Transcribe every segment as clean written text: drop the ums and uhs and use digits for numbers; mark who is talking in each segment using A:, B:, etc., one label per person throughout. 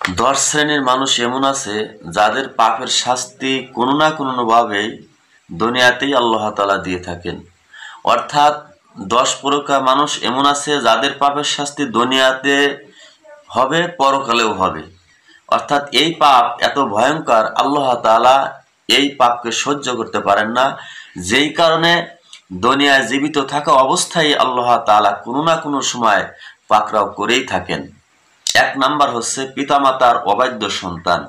A: 10 শ্রেণীর মানুষ এমন আছে যাদের পাপের শাস্তি কোনো না কোনো ভাবে দুনিয়াতেই আল্লাহ তাআলা দিয়ে থাকেন। অর্থাৎ 10 প্রকার মানুষ এমন আছে যাদের পাপের শাস্তি দুনিয়াতে হবে, পরকালেও হবে। অর্থাৎ এই পাপ এত ভয়ঙ্কর, আল্লাহ তাআলা এই পাপকে সহ্য করতে পারেন না, যেই কারণে দুনিয়ায় জীবিত থাকা অবস্থায় আল্লাহ তাআলা কোনো না কোনো সময় পাকড়াও করেই থাকেন। 1 নাম্বার হচ্ছে পিতামাতার অবাধ্য সন্তান।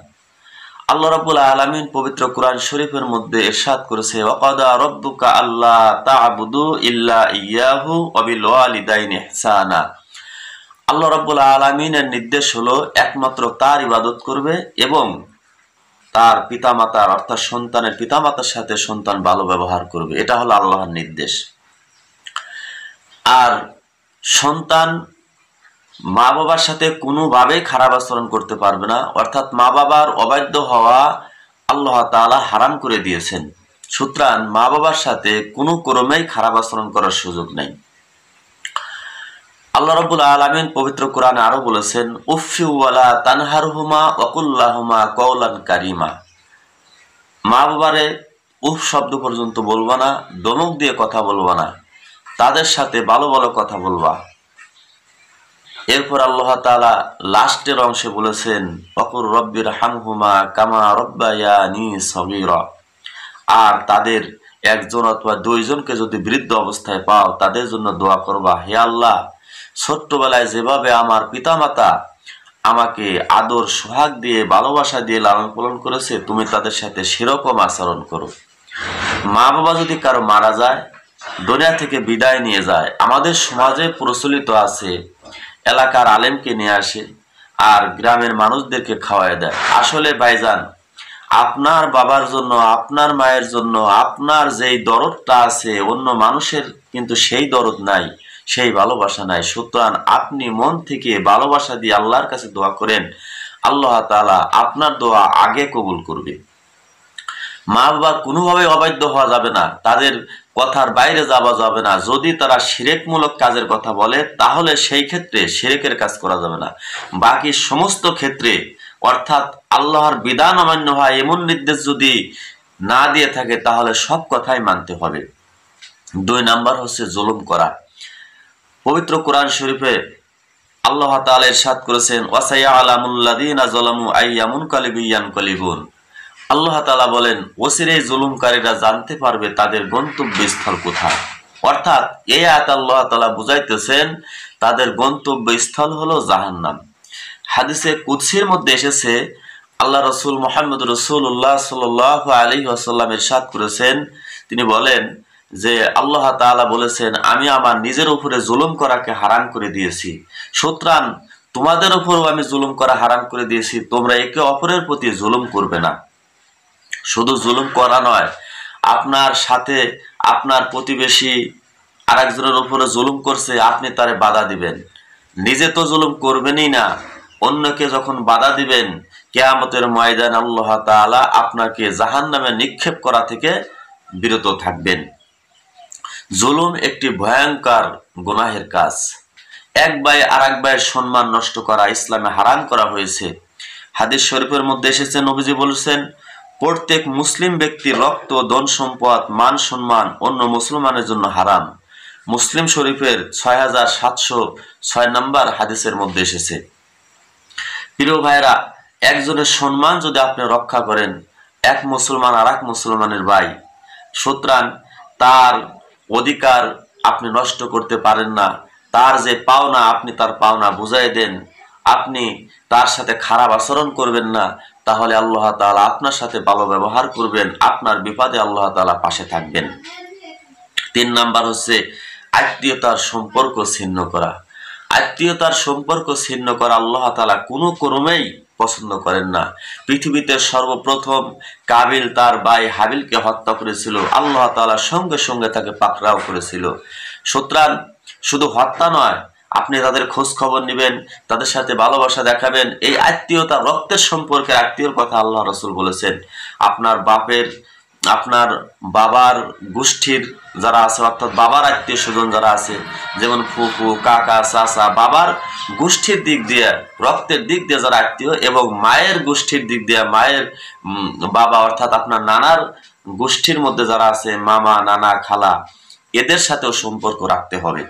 A: আল্লাহ রাব্বুল আলামিন পবিত্র কোরআন শরীফের মধ্যে ইরশাদ করেছে, ওয়াকাদা রাব্বুকা আল্লা তা'বুদু ইল্লা ইয়াহু ওয়া বিল ওয়ালিদাইনি ইহসানা। আল্লাহ রাব্বুল আলামিনের নির্দেশ হলো একমাত্র তার ইবাদত করবে এবং তার পিতামাতার অর্থাৎ সন্তানের পিতামাতার সাথে সন্তান ভালো ব্যবহার করবে। এটা হলো আল্লাহর নির্দেশ। আর সন্তান মা বাবার সাথে কোনোভাবেই খারাপ আচরণ করতে পারবে না, অর্থাৎ মা বাবার অবাধ্য হওয়া আল্লাহ তাআলা হারাম করে দিয়েছেন। সুতরাং মা বাবার সাথে কোনো ক্রমেই খারাপ আচরণ করার সুযোগ নেই। আল্লাহ রাব্বুল আলামিন পবিত্র কোরআনে আরো বলেছেন, উফফি ওয়ালা তানহারহুমা ওয়া কুল লাহুমা কওলান কারীমা। মা বাবারে উফ শব্দ পর্যন্ত বলবা না, ধমক দিয়ে কথা বলবা না, তাদের সাথে ভালো ভালো কথা বলবা। এরপর আল্লাহ তাআলা লাস্টের অংশে বলেছেন, ওয়াকুর রব্বির হামহুমা কামা রব্বায়ানি সগীরা। আর তাদের একজন অথবা দুইজনকে যদি বৃদ্ধ অবস্থায় পাও, তাদের জন্য দোয়া করবা, হে আল্লাহ, ছোট্টবেলায় যেভাবে আমার পিতামাতা আমাকে আদর সোহাগ দিয়ে ভালোবাসা দিয়ে লালন পালন করেছে, তুমি তাদের সাথে সেরকম আচরণ করো। মা বাবা যদি কারো মারা যায়, দুনিয়া থেকে বিদায় নিয়ে যায়, আমাদের সমাজে প্রচলিত আছে এলাকার আলেমকে নিয়ে আসে আর গ্রামের মানুষদেরকে খাওয়ায় দেয়। আসলে ভাইজান, আপনার বাবার জন্য, আপনার মায়ের জন্য আপনার যেই দরদটা আছে, অন্য মানুষের কিন্তু সেই দরদ নাই, সেই ভালোবাসা নাই। সুতরাং আপনি মন থেকে ভালোবাসা দিয়ে আল্লাহর কাছে দোয়া করেন, আল্লাহ তাআলা আপনার দোয়া আগে কবুল করবে। মা বাবা কোনোভাবে অবাধ্য হওয়া যাবে না, তাদের কথার বাইরে যাওয়া যাবে না। যদি তারা শিরকমূলক কাজের কথা বলে, তাহলে সেই ক্ষেত্রে শিরকের কাজ করা যাবে না। বাকি সমস্ত ক্ষেত্রে অর্থাৎ আল্লাহর বিধান অমান্য হয় এমন নির্দেশ যদি না দিয়ে থাকে, তাহলে সব কথাই মানতে হবে। 2 নাম্বার হচ্ছে জুলুম করা। পবিত্র কোরআন শরীফে আল্লাহ তাআলা ইরশাদ করেছেন, ওয়াসায়ালামুল্লাযীনা যালামু আইয়া মুনকালিবিন ইয়ানকালিবুন। আল্লাহ তাআলা বলেন, অচিরেই জুলুমকারীরা জানতে পারবে তাদের গন্তব্যস্থল কোথায়। অর্থাৎ এই আয়াত আল্লাহ তাআলা বুঝাইতেছেন তাদের গন্তব্যস্থল হলো জাহান্নাম। হাদিসে কুদসির মধ্যে এসেছে, আল্লাহ রাসূল মুহাম্মদ রাসূলুল্লাহ সাল্লাল্লাহু আলাইহি ওয়াসাল্লাম ইরশাদ করেছেন, তিনি বলেন যে আল্লাহ তাআলা বলেছেন, আমি আমার নিজের উপরে জুলুম করাকে হারাম করে দিয়েছি, সুতরাং তোমাদের উপরও আমি জুলুম করা হারাম করে দিয়েছি, তোমরা একে অপরের প্রতি জুলুম করবে না। শুধু জুলুম করা নয়, আপনার সাথে আপনার প্রতিবেশী আরেকজনের উপরে জুলুম করছে, আপনি তারে বাধা দিবেন। নিজে তো জুলুম করবেনই না, অন্যকে যখন বাধা দিবেন, কিয়ামতের ময়দানে আল্লাহ তাআলা আপনাকে জাহান্নামে নিক্ষেপ করা থেকে বিরত থাকবেন। জুলুম একটি ভয়ঙ্কর গুনাহের কাজ। এক ভাই আরেক ভাইয়ের সম্মান নষ্ট করা ইসলামে হারাম করা হয়েছে। হাদিস শরীফের মধ্যে এসেছে, নবীজি বলেছেন, প্রত্যেক মুসলিম ব্যক্তির রক্ত, ধন সম্পদ, মান সম্মান অন্য মুসলমানের জন্য হারাম। মুসলিম শরীফের 6706 নম্বর হাদিসের মধ্যে এসেছে। প্রিয় ভাইরা, একজনের সম্মান যদি আপনি রক্ষা করেন, এক মুসলমান আর এক মুসলমানের ভাই, সুতরাং তার অধিকার আপনি নষ্ট করতে পারেন না। তার যে পাওনা, আপনি তার পাওনা বুঝাই দেন। আপনি তার সাথে খারাপ আচরণ করবেন না, তাহলে আল্লাহ তাআলা আপনার সাথে ভালো ব্যবহার করবেন, আপনার বিপদে আল্লাহ তাআলা পাশে থাকবেন। 3 নাম্বার হচ্ছে আত্মীয়তার সম্পর্ক ছিন্ন করা। আত্মীয়তার সম্পর্ক ছিন্ন করা আল্লাহ তাআলা কোনো ক্রমেই পছন্দ করেন না। পৃথিবীতে সর্বপ্রথম কাবিল তার ভাই হাবিলকে হত্যা করেছিল, আল্লাহ তাআলা সঙ্গে সঙ্গে তাকে পাকড়াও করেছিল। সুতরাং শুধু হত্যা নয়, আপনি তাদের খোঁজ খবর নেবেন, তাদের সাথে ভালোবাসা দেখাবেন। এই আত্মীয়তা, রক্তের সম্পর্কের আত্মীয়র কথা আল্লাহ রাসূল বলেছেন। আপনার বাপের আপনার বাবার গোষ্ঠীর যারা আছে, অর্থাৎ বাবার আত্মীয় স্বজন যারা আছে, যেমন ফুফু, কাকা, চাচা, বাবার গোষ্ঠীর দিক দিয়ে, রক্তের দিক দিয়ে যারা আত্মীয়, এবং মায়ের গোষ্ঠীর দিক দিয়ে, মায়ের বাবা অর্থাৎ আপনার নানার গোষ্ঠীর মধ্যে যারা আছে, মামা, নানা, খালা, এদের সাথেও সম্পর্ক রাখতে হবে।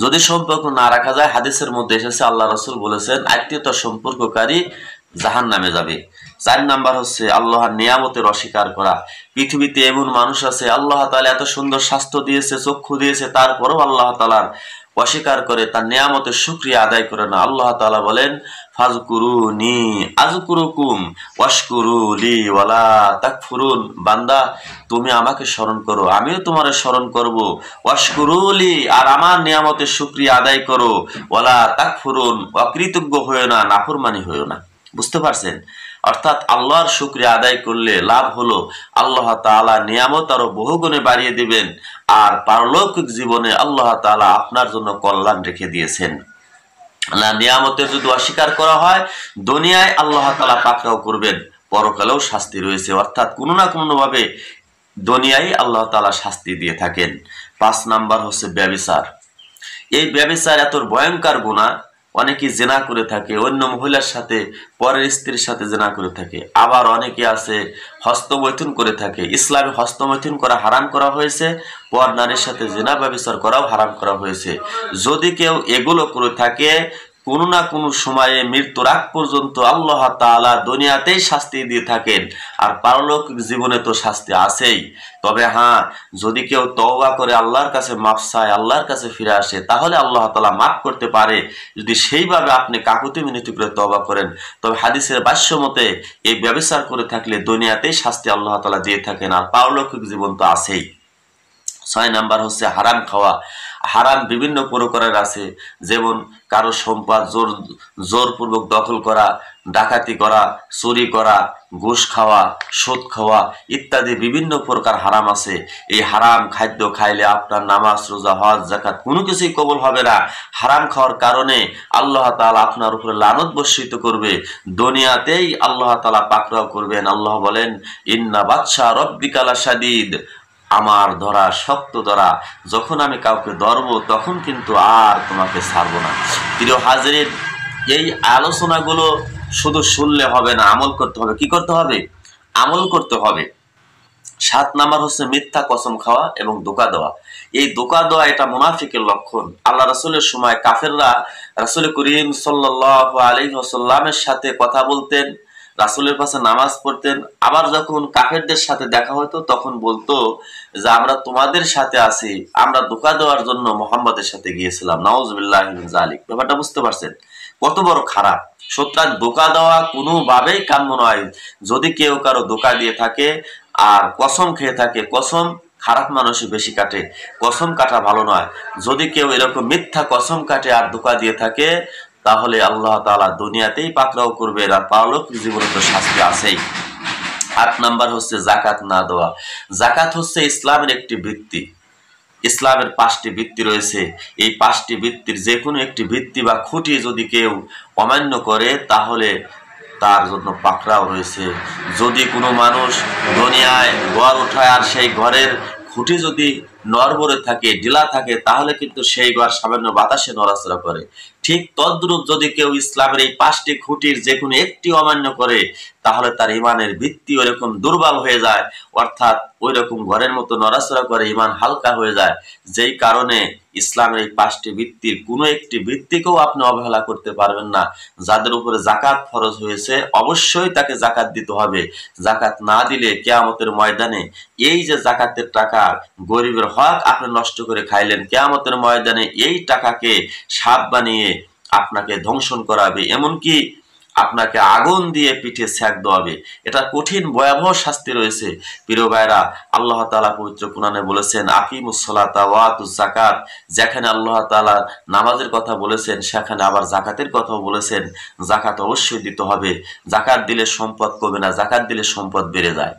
A: যদি সম্পর্ক না রাখা যায়, হাদিসের মধ্যে এসেছে আল্লাহ রাসূল বলেছেন আত্মীয়তা সম্পর্ককারী জাহান্নামে যাবে। 4 নাম্বার হচ্ছে আল্লাহর নিয়ামতের অস্বীকার করা। পৃথিবীতে এমন মানুষ আছে, আল্লাহ তাআলা এত সুন্দর স্বাস্থ্য দিয়েছে, চক্ষু দিয়েছে, তারপরেও আল্লাহ তাআলার অস্বীকার করে, তার নিয়ামতের শুকরিয়া আদায় করে না। আল্লাহ তাআলা বলেন ফাজকুরুনি আযকুরুকুম ওয়াশকুরু লি ওয়ালা তাকফুরুন। বান্দা, তুমি আমাকে স্মরণ করো, আমিও তোমার স্মরণ করব। ওয়াশকুরু লি, আর আমার নিয়ামতের শুকরিয়া আদায় করো। ওয়ালা তাকফুরুন, অকৃতজ্ঞ হয়ো না, নাফরমানি হয়ো না। বুঝতে পারছেন? অর্থাৎ আল্লাহর শুকরিয়া আদায় করলে লাভ হলো আল্লাহ তাআলা নিয়ামত আরো বহুগুণে বাড়িয়ে দিবেন, আর পারলৌকিক জীবনে আল্লাহ তাআলা আপনার জন্য কল্যাণ রেখে দিয়েছেন। না, নিয়ামতের যদি অস্বীকার করা হয়, দুনিয়ায় আল্লাহ তাআলা পাকড়াও করবেন, পরকালেও শাস্তি রয়েছে। অর্থাৎ কোনো না কোনো ভাবে দুনিয়ায় আল্লাহ তাআলা শাস্তি দিয়ে থাকেন। 5 নাম্বার হচ্ছে ব্যভিচার। এই ব্যভিচার এত ভয়ঙ্কর গুনাহ, অনেকে জেনা করে থাকে, অন্য মহিলার সাথে, পরের স্ত্রীর সাথে জেনা করে থাকে। আবার অনেকে আছে হস্তমৈথুন করে থাকে। ইসলামে হস্তমৈথুন করা হারাম করা হয়েছে, পর নারীর সাথে জেনা ব্যভিচার করাও হারাম করা হয়েছে। যদি কেউ এগুলো করে থাকে, কোনো না কোনো সময়ে মৃত্যুর আগ পর্যন্ত আল্লাহ তাআলা দুনিয়াতেই শাস্তি দিয়ে থাকেন, আর পারলৌকিক জীবনে তো শাস্তি আছেই। তবে হ্যাঁ, যদি কেউ তওবা করে আল্লাহর কাছে মাফ চায়, আল্লাহর কাছে ফিরে আসে, তাহলে আল্লাহ তাআলা মাফ করতে পারে, যদি সেইভাবে আপনি কাকুতি মিনতি করে তওবা করেন। তবে হাদিসের ভাষ্য মতে এই ব্যভিচার করে থাকলে দুনিয়াতেই শাস্তি আল্লাহ তাআলা দিয়ে থাকেন, আর পারলৌকিক জীবন তো আছেই। 6 নাম্বার হচ্ছে হারাম খাওয়া। হারাম বিভিন্ন প্রকারের আছে, যেমন কারো সম্পদ জোরপূর্বক দখল করা, ডাকাতি করা, চুরি করা, ঘুষ খাওয়া, সুদ খাওয়া ইত্যাদি বিভিন্ন প্রকার হারাম আছে। এই হারাম খাদ্য খাইলে আপনার নামাজ, রোজা, হজ, যাকাত কোনো কিছুই কবুল হবে না। হারাম খাওয়ার কারণে আল্লাহ তাআলা আপনার উপরে লানত বর্ষিত করবে, দুনিয়াতেই আল্লাহ তাআলা পাকড়াও করবেন। আল্লাহ বলেন ইন্না বাতশা রাব্বিকা লাশাদীদ, আমার ধরা শক্ত ধরা, যখন আমি কাউকে ধরবো তখন কিন্তু আর তোমাকে ছাড়বো না। প্রিয় হাজির, এই আলোচনাগুলো শুধু শুনলে হবে না, আমল করতে হবে। কি করতে হবে? আমল করতে হবে। 7 নাম্বার হচ্ছে মিথ্যা কসম খাওয়া এবং ধোঁকা দেওয়া। এই ধোঁকা দেওয়া এটা মুনাফিকের লক্ষণ। আল্লাহ রাসূলের সময় কাফেররা রাসূল করিম সাল্লাল্লাহু আলাইহি ওয়াসাল্লামের সাথে কথা বলতেন, রাসূলের পাশে নামাজ পড়তেন। আবার যখন কাফেরদের সাথে দেখা হতো তখন বলতো যে আমরা তোমাদের সাথে আছি, আমরা ধোঁকা দেওয়ার জন্য মুহাম্মাদের সাথে গিয়েছিলাম। নাউযুবিল্লাহি মিন যালিক। ব্যাপারটা বুঝতে পারছেন কত বড় খারাপ? সুতরাং ধোঁকা দেওয়া কোনোভাবেই কাম্য নয়। যদি কেউ কারো ধোঁকা দিয়ে থাকে আর কসম খেয়ে থাকে, কসম খারাপ মানুষই বেশি কাটে, কসম কাটা ভালো নয়। যদি কেউ এরকম মিথ্যা কসম কাটে আর ধোঁকা দিয়ে থাকে, তাহলে আল্লাহ তাআলা দুনিয়াতেই পাকড়াও করবে, আর পারলৌকিক জীবনে তো শাস্তি আছেই। 8 নাম্বার হচ্ছে যাকাত না দেওয়া। যাকাত হচ্ছে ইসলামের একটি ভিত্তি। ইসলামের 5টি ভিত্তি রয়েছে। এই 5টি ভিত্তির যে কোনো একটি ভিত্তি বা খুঁটি যদি কেউ অমান্য করে, তাহলে তার জন্য পাকড়াও রয়েছে। যদি কোনো মানুষ দুনিয়ায় ঘর উঠায় আর সেই ঘরের খুঁটি যদি নড়বড়ে থাকে, ঢিলা থাকে, তাহলে কিন্তু সেই ঘর সামান্য বাতাসে নড়াচড়া করে। ঠিক তদ্রূপ যদি কেউ ইসলামের এই 5টি খুঁটির যে কোনো একটি অমান্য করে, তাহলে তার ইমানের ভিত্তি ওইরকম দুর্বল হয়ে যায়, অর্থাৎ ওই রকম ঘরের মতো নড়াচড়া করে, ইমান হালকা হয়ে যায়। যেই কারণে ইসলামের এই 5টি ভিত্তির কোনো একটি ভিত্তিকেও আপনি অবহেলা করতে পারবেন না। যাদের উপরে যাকাত ফরজ হয়েছে, অবশ্যই তাকে যাকাত দিতে হবে। যাকাত না দিলে কিয়ামতের ময়দানে এই যে যাকাতের টাকা, গরিবের হক আপনি নষ্ট করে খাইলেন, কিয়ামতের ময়দানে এই টাকাকে সাপ বানিয়ে আপনাকে ধ্বংসন করাবে, এমনকি আপনাকে আগুন দিয়ে পিঠে সেক দেওয়াবে। এটা কঠিন ভয়াবহ শাস্তি রয়েছে। প্রিয় ভাইরা, আল্লাহ তাআলা পবিত্র কোরআনে বলেছেন আকিমুস সালাতা ওয়া আতুজ যাকাত। যেখানে আল্লাহ তাআলা নামাজের কথা বলেছেন, সেখানে আবার যাকাতের কথাও বলেছেন। যাকাত অবশ্যই দিতে হবে। যাকাত দিলে সম্পদ কমে না, যাকাত দিলে সম্পদ বেড়ে যায়।